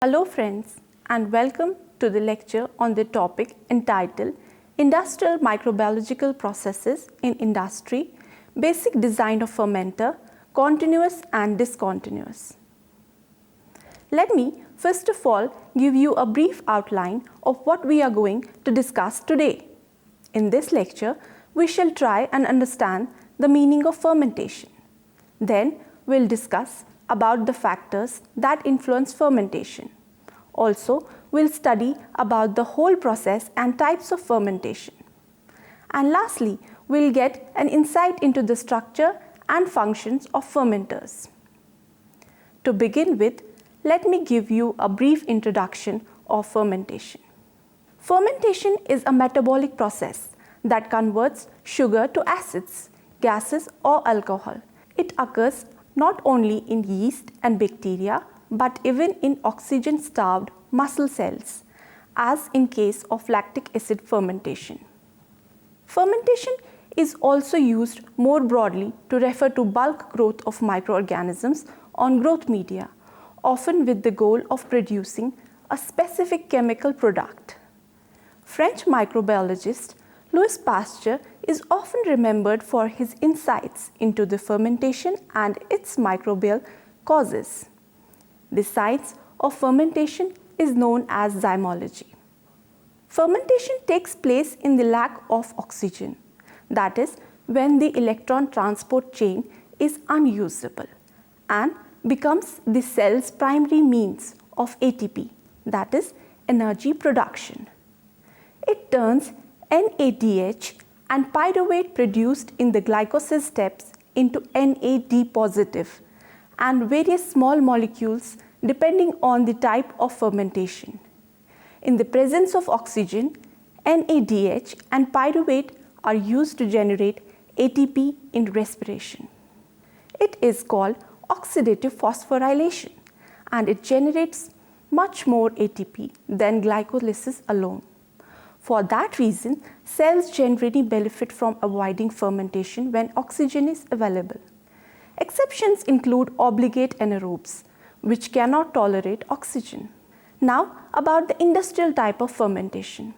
Hello friends and welcome to the lecture on the topic entitled Industrial Microbiological Processes in Industry, Basic Design of Fermenter, Continuous and Discontinuous. Let me first of all give you a brief outline of what we are going to discuss today. In this lecture, we shall try and understand the meaning of fermentation. Then we'll discuss about the factors that influence fermentation. Also, we'll study about the whole process and types of fermentation. And lastly, we'll get an insight into the structure and functions of fermenters. To begin with, let me give you a brief introduction of fermentation. Fermentation is a metabolic process that converts sugar to acids, gases or alcohol. It occurs not only in yeast and bacteria but even in oxygen-starved muscle cells, as in case of lactic acid fermentation. Fermentation is also used more broadly to refer to bulk growth of microorganisms on growth media, often with the goal of producing a specific chemical product. French microbiologist Louis Pasteur is often remembered for his insights into the fermentation and its microbial causes. The science of fermentation is known as zymology. Fermentation takes place in the lack of oxygen, that is, when the electron transport chain is unusable, and becomes the cell's primary means of ATP, that is, energy production. It turns NADH and pyruvate produced in the glycolysis steps into NAD positive and various small molecules depending on the type of fermentation. In the presence of oxygen, NADH and pyruvate are used to generate ATP in respiration. It is called oxidative phosphorylation and it generates much more ATP than glycolysis alone. For that reason, cells generally benefit from avoiding fermentation when oxygen is available. Exceptions include obligate anaerobes, which cannot tolerate oxygen. Now, about the industrial type of fermentation.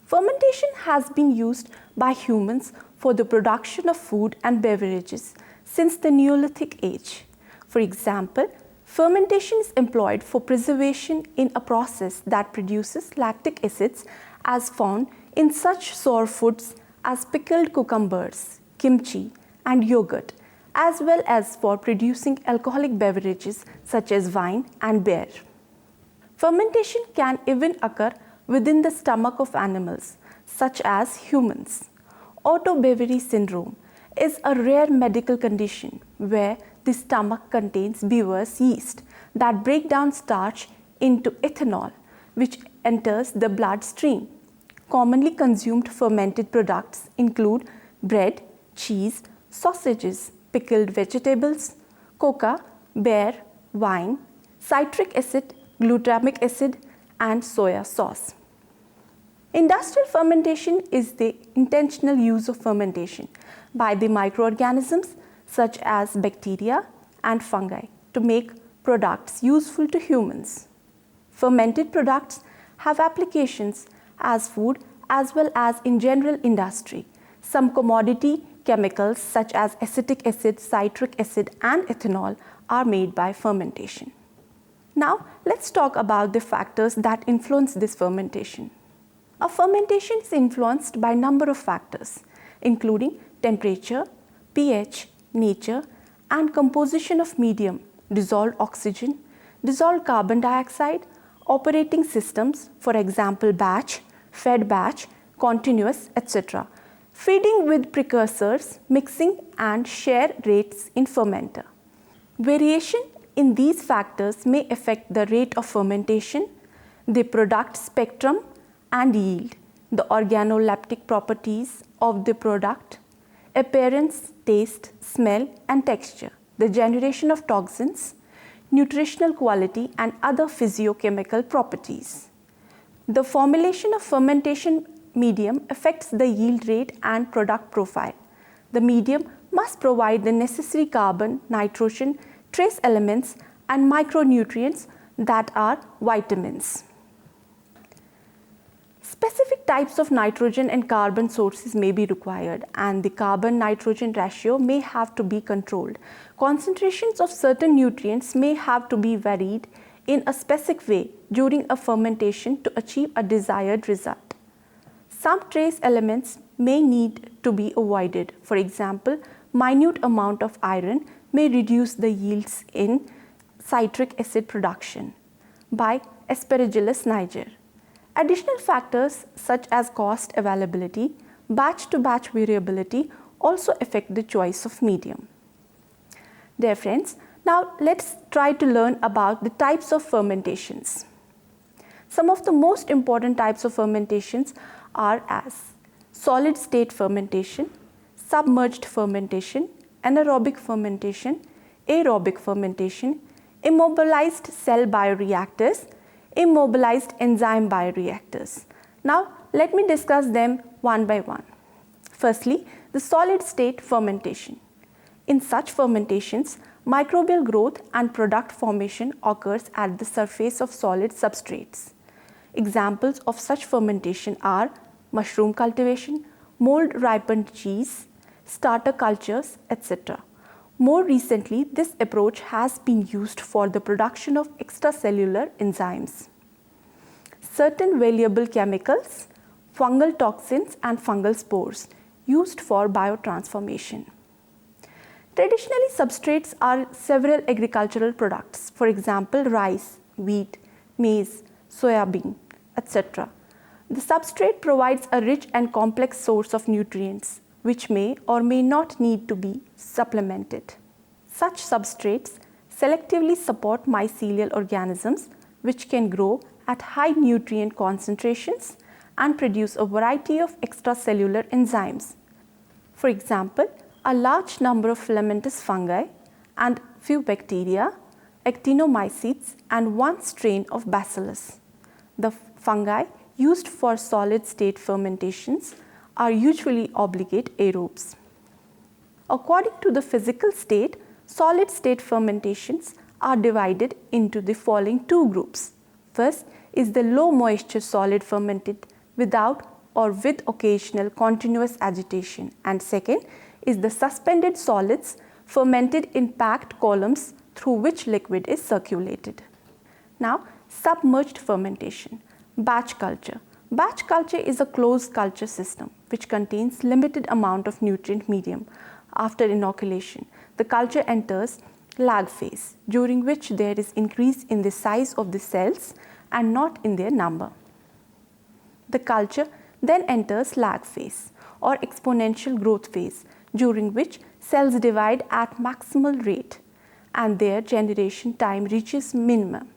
Fermentation has been used by humans for the production of food and beverages since the Neolithic age. For example, fermentation is employed for preservation in a process that produces lactic acids as found in such sour foods as pickled cucumbers, kimchi, and yogurt, as well as for producing alcoholic beverages such as wine and beer. Fermentation can even occur within the stomach of animals, such as humans. Otto Boveri syndrome is a rare medical condition where the stomach contains beaver's yeast that break down starch into ethanol, which enters the bloodstream. Commonly consumed fermented products include bread, cheese, sausages, pickled vegetables, coca, beer, wine, citric acid, glutamic acid, and soya sauce. Industrial fermentation is the intentional use of fermentation by the microorganisms such as bacteria and fungi to make products useful to humans. Fermented products have applications as food as well as in general industry. Some commodity chemicals such as acetic acid, citric acid, and ethanol are made by fermentation. Now, let's talk about the factors that influence this fermentation. A fermentation is influenced by a number of factors, including temperature, pH, nature, and composition of medium, dissolved oxygen, dissolved carbon dioxide, operating systems, for example, batch, fed batch, continuous, etc., feeding with precursors, mixing, and share rates in fermenter. Variation in these factors may affect the rate of fermentation, the product spectrum and yield, the organoleptic properties of the product, appearance, taste, smell, and texture, the generation of toxins, nutritional quality, and other physiochemical properties. The formulation of fermentation medium affects the yield rate and product profile. The medium must provide the necessary carbon, nitrogen, trace elements, and micronutrients that are vitamins. Specific types of nitrogen and carbon sources may be required, and the carbon-nitrogen ratio may have to be controlled. Concentrations of certain nutrients may have to be varied in a specific way during a fermentation to achieve a desired result. Some trace elements may need to be avoided. For example, minute amount of iron may reduce the yields in citric acid production by Aspergillus niger. Additional factors such as cost availability, batch-to-batch variability also affect the choice of medium. Dear friends, now let's try to learn about the types of fermentations. Some of the most important types of fermentations are as solid state fermentation, submerged fermentation, anaerobic fermentation, aerobic fermentation, immobilized cell bioreactors, immobilized enzyme bioreactors. Now let me discuss them one by one. Firstly, the solid state fermentation. In such fermentations, microbial growth and product formation occurs at the surface of solid substrates. Examples of such fermentation are mushroom cultivation, mold ripened cheese, starter cultures, etc. More recently, this approach has been used for the production of extracellular enzymes. Certain valuable chemicals, fungal toxins and fungal spores used for biotransformation. Traditionally, substrates are several agricultural products, for example, rice, wheat, maize, soya bean, etc. The substrate provides a rich and complex source of nutrients, which may or may not need to be supplemented. Such substrates selectively support mycelial organisms, which can grow at high nutrient concentrations and produce a variety of extracellular enzymes. For example, a large number of filamentous fungi and few bacteria, actinomycetes, and one strain of bacillus. The fungi used for solid state fermentations are usually obligate aerobes. According to the physical state, solid state fermentations are divided into the following two groups. First is the low moisture solid fermented without or with occasional continuous agitation, and second is the suspended solids fermented in packed columns through which liquid is circulated. Now, submerged fermentation, batch culture. Batch culture is a closed culture system which contains limited amount of nutrient medium. After inoculation, the culture enters lag phase, during which there is increase in the size of the cells and not in their number. The culture then enters lag phase or exponential growth phase, during which cells divide at maximal rate and their generation time reaches minimum.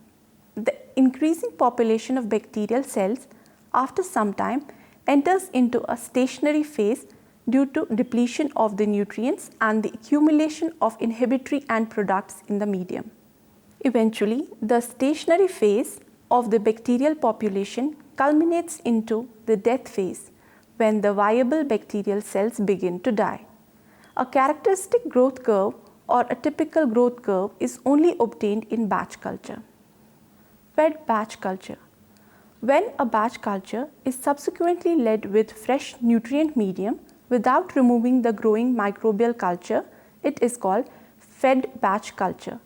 The increasing population of bacterial cells after some time enters into a stationary phase due to depletion of the nutrients and the accumulation of inhibitory end products in the medium. Eventually, the stationary phase of the bacterial population culminates into the death phase when the viable bacterial cells begin to die. A characteristic growth curve or a typical growth curve is only obtained in batch culture. Fed batch culture. When a batch culture is subsequently led with fresh nutrient medium without removing the growing microbial culture, it is called fed batch culture.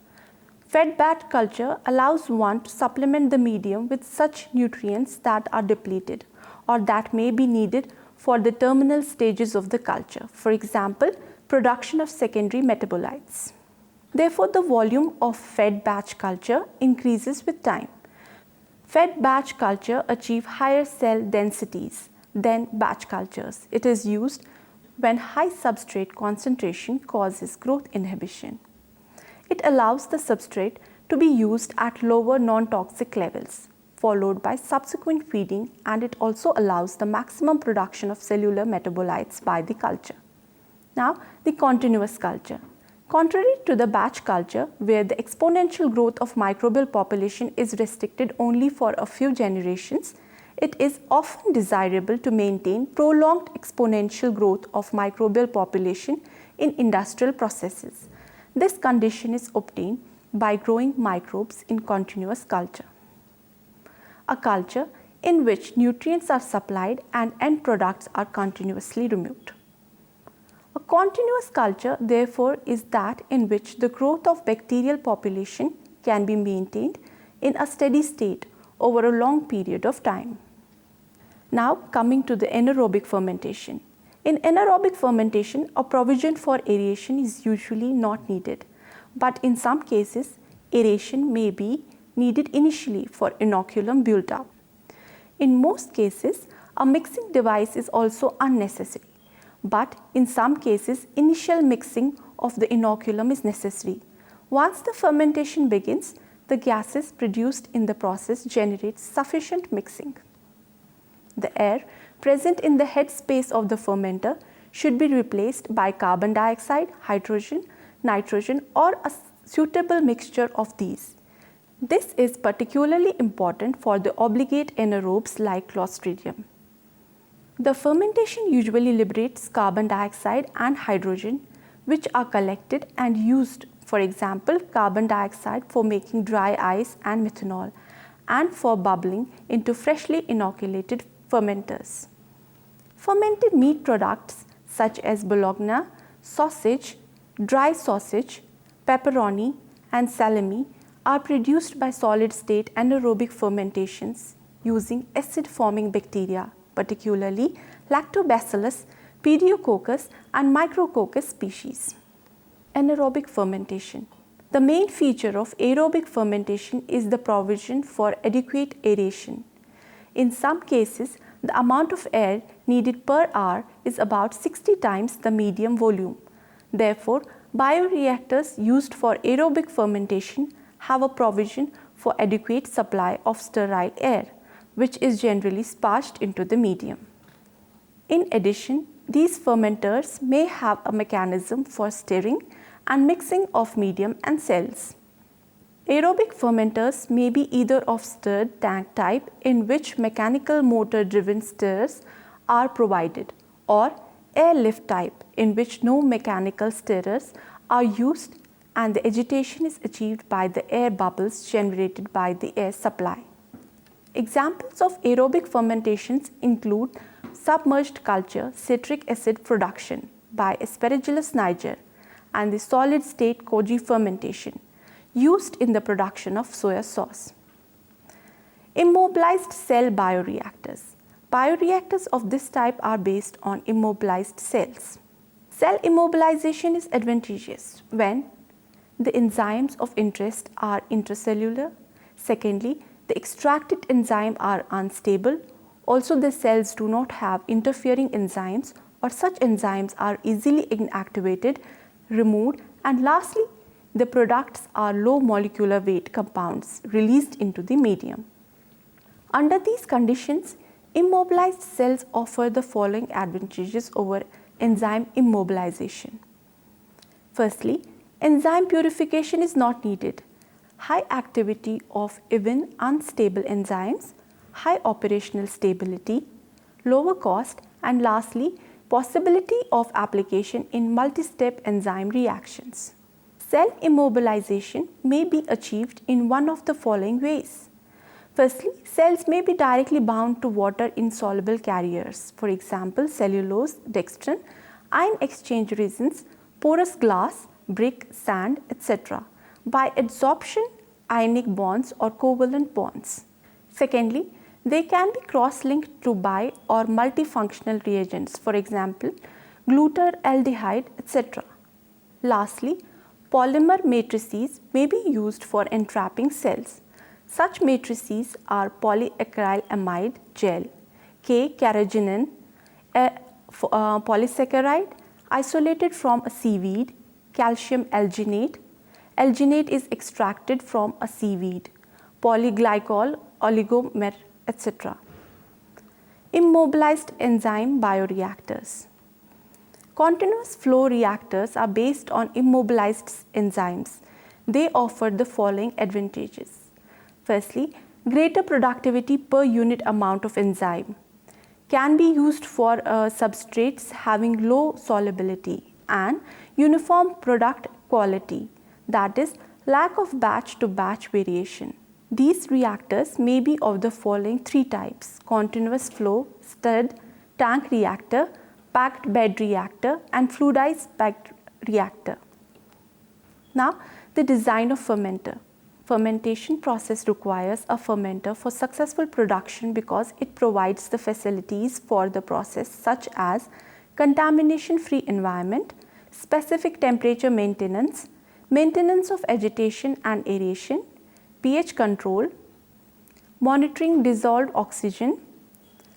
Fed batch culture allows one to supplement the medium with such nutrients that are depleted or that may be needed for the terminal stages of the culture, for example, production of secondary metabolites. Therefore, the volume of fed batch culture increases with time. Fed batch culture achieve higher cell densities than batch cultures. It is used when high substrate concentration causes growth inhibition. It allows the substrate to be used at lower non-toxic levels, followed by subsequent feeding, and it also allows the maximum production of cellular metabolites by the culture. Now, the continuous culture. Contrary to the batch culture, where the exponential growth of microbial population is restricted only for a few generations, it is often desirable to maintain prolonged exponential growth of microbial population in industrial processes. This condition is obtained by growing microbes in continuous culture. A culture in which nutrients are supplied and end products are continuously removed. A continuous culture, therefore, is that in which the growth of bacterial population can be maintained in a steady state over a long period of time. Now coming to the anaerobic fermentation. In anaerobic fermentation, a provision for aeration is usually not needed, but in some cases, aeration may be needed initially for inoculum build-up. In most cases, a mixing device is also unnecessary, but in some cases, initial mixing of the inoculum is necessary. Once the fermentation begins, the gases produced in the process generate sufficient mixing. The air present in the head space of the fermenter should be replaced by carbon dioxide, hydrogen, nitrogen, or a suitable mixture of these. This is particularly important for the obligate anaerobes like Clostridium. The fermentation usually liberates carbon dioxide and hydrogen, which are collected and used, for example, carbon dioxide for making dry ice and methanol, and for bubbling into freshly inoculated fermenters. Fermented meat products such as bologna, sausage, dry sausage, pepperoni, and salami are produced by solid-state anaerobic fermentations using acid-forming bacteria, particularly Lactobacillus, Pediococcus, and Micrococcus species. Anaerobic fermentation. The main feature of aerobic fermentation is the provision for adequate aeration. In some cases, the amount of air needed per hour is about 60 times the medium volume. Therefore, bioreactors used for aerobic fermentation have a provision for adequate supply of sterile air, which is generally sparged into the medium. In addition, these fermenters may have a mechanism for stirring and mixing of medium and cells. Aerobic fermenters may be either of stirred tank type, in which mechanical motor driven stirrers are provided, or airlift type, in which no mechanical stirrers are used and the agitation is achieved by the air bubbles generated by the air supply. Examples of aerobic fermentations include submerged culture citric acid production by Aspergillus niger and the solid state Koji fermentation used in the production of soya sauce. Immobilized cell bioreactors. Bioreactors of this type are based on immobilized cells. Cell immobilization is advantageous when the enzymes of interest are intracellular. Secondly, the extracted enzymes are unstable. Also, the cells do not have interfering enzymes, or such enzymes are easily inactivated, removed, and lastly, the products are low molecular weight compounds released into the medium. Under these conditions, immobilized cells offer the following advantages over enzyme immobilization. Firstly, enzyme purification is not needed. High activity of even unstable enzymes, high operational stability, lower cost, and lastly, possibility of application in multi-step enzyme reactions. Cell immobilization may be achieved in one of the following ways. Firstly, cells may be directly bound to water insoluble carriers, for example, cellulose, dextrin, ion exchange resins, porous glass, brick, sand, etc. by adsorption, ionic bonds or covalent bonds. Secondly, they can be cross-linked to bi or multifunctional reagents, for example, glutaraldehyde, etc. Lastly, polymer matrices may be used for entrapping cells. Such matrices are polyacrylamide gel, K-carrageenan polysaccharide isolated from a seaweed, calcium alginate. Alginate is extracted from a seaweed, polyglycol, oligomer, etc. Immobilized enzyme bioreactors. Continuous flow reactors are based on immobilized enzymes. They offer the following advantages. Firstly, greater productivity per unit amount of enzyme. Can be used for substrates having low solubility and uniform product quality, that is, Lack of batch-to-batch variation. These reactors may be of the following three types: continuous flow, stirred tank reactor, packed bed reactor, and fluidized packed reactor. Now, the design of fermenter. Fermentation process requires a fermenter for successful production because it provides the facilities for the process such as contamination-free environment, specific temperature maintenance, maintenance of agitation and aeration, pH control, monitoring dissolved oxygen,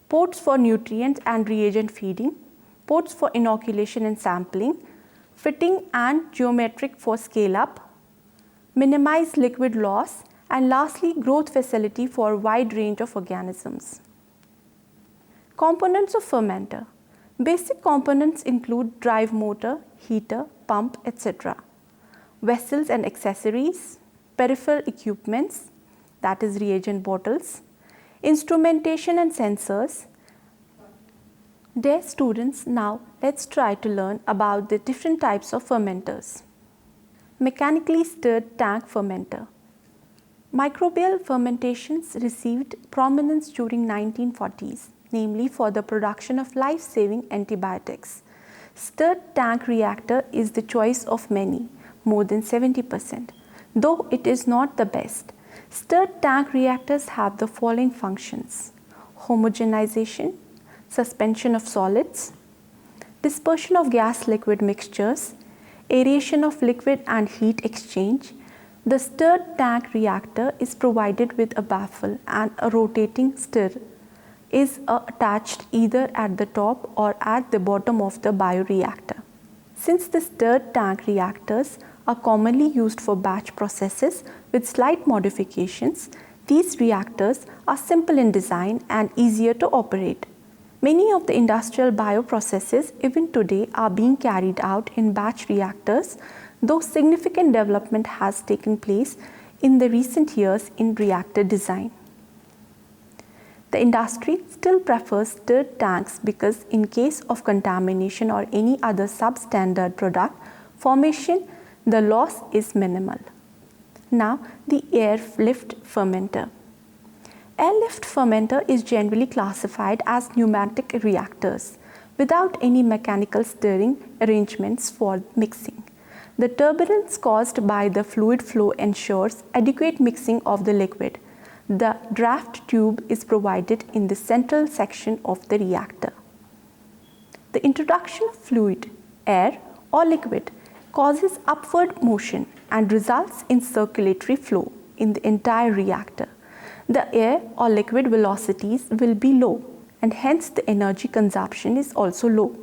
ports for nutrient and reagent feeding, ports for inoculation and sampling, fitting and geometric for scale up, minimize liquid loss, and lastly growth facility for a wide range of organisms. Components of fermenter. Basic components include drive motor, heater, pump, etc. Vessels and accessories, peripheral equipments, that is reagent bottles, instrumentation and sensors. Dear students, now let's try to learn about the different types of fermenters. Mechanically stirred tank fermenter. Microbial fermentations received prominence during 1940s, namely for the production of life-saving antibiotics. Stirred tank reactor is the choice of many, more than 70%, though it is not the best. Stirred tank reactors have the following functions: homogenization, suspension of solids, dispersion of gas-liquid mixtures, aeration of liquid and heat exchange. The stirred tank reactor is provided with a baffle and a rotating stir is attached either at the top or at the bottom of the bioreactor. Since the stirred tank reactors are commonly used for batch processes with slight modifications, these reactors are simple in design and easier to operate. Many of the industrial bioprocesses even today are being carried out in batch reactors, though significant development has taken place in the recent years in reactor design. The industry still prefers stirred tanks because in case of contamination or any other substandard product formation, the loss is minimal. Now, the airlift fermenter. Airlift fermenter is generally classified as pneumatic reactors without any mechanical stirring arrangements for mixing. The turbulence caused by the fluid flow ensures adequate mixing of the liquid. The draft tube is provided in the central section of the reactor. The introduction of fluid, air or liquid causes upward motion and results in circulatory flow in the entire reactor. The air or liquid velocities will be low and hence the energy consumption is also low.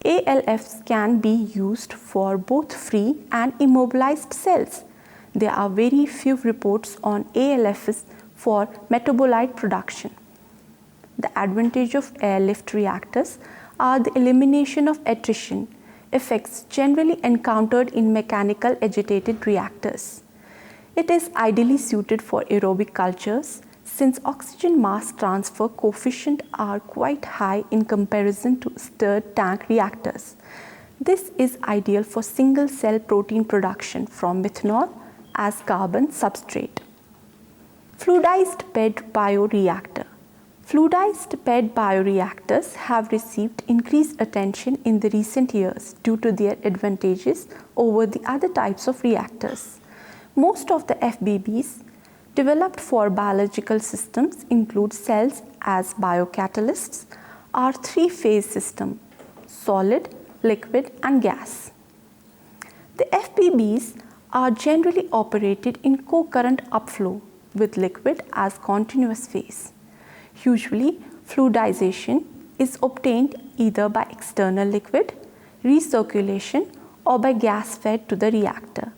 ALFs can be used for both free and immobilized cells. There are very few reports on ALFs for metabolite production. The advantage of airlift reactors are the elimination of attrition effects generally encountered in mechanical agitated reactors. It is ideally suited for aerobic cultures since oxygen mass transfer coefficient are quite high in comparison to stirred tank reactors. This is ideal for single cell protein production from methanol as carbon substrate. Fluidized bed bioreactor. Fluidized bed bioreactors have received increased attention in the recent years due to their advantages over the other types of reactors. Most of the FBBs developed for biological systems include cells as biocatalysts, are three-phase system: solid, liquid and gas. The FBBs are generally operated in co-current upflow with liquid as continuous phase. Usually, fluidization is obtained either by external liquid, recirculation or by gas fed to the reactor.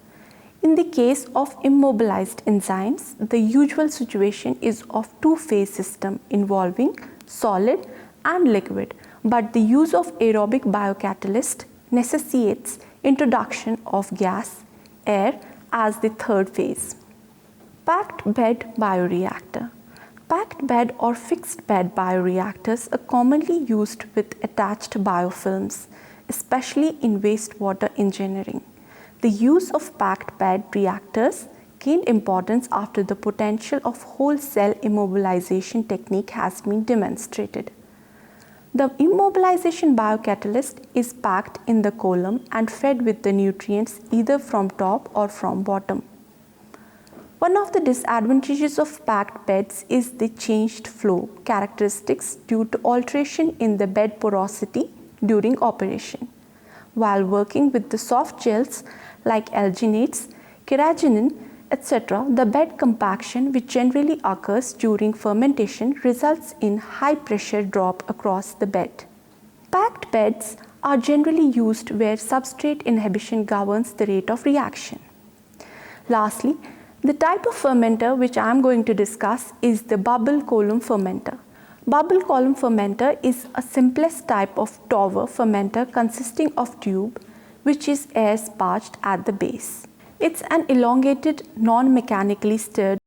In the case of immobilized enzymes, the usual situation is of two-phase system involving solid and liquid, but the use of aerobic biocatalyst necessitates introduction of gas, air as the third phase. Packed bed bioreactor. Packed bed or fixed bed bioreactors are commonly used with attached biofilms, especially in wastewater engineering. The use of packed bed reactors gained importance after the potential of whole cell immobilization technique has been demonstrated. The immobilization biocatalyst is packed in the column and fed with the nutrients either from top or from bottom. One of the disadvantages of packed beds is the changed flow characteristics due to alteration in the bed porosity during operation. While working with the soft gels like alginates, carrageenan, etc., the bed compaction, which generally occurs during fermentation, results in high pressure drop across the bed. Packed beds are generally used where substrate inhibition governs the rate of reaction. Lastly, the type of fermenter which I am going to discuss is the bubble column fermenter. Bubble column fermenter is a simplest type of tower fermenter consisting of tube which is air sparged at the base. It's an elongated, non-mechanically stirred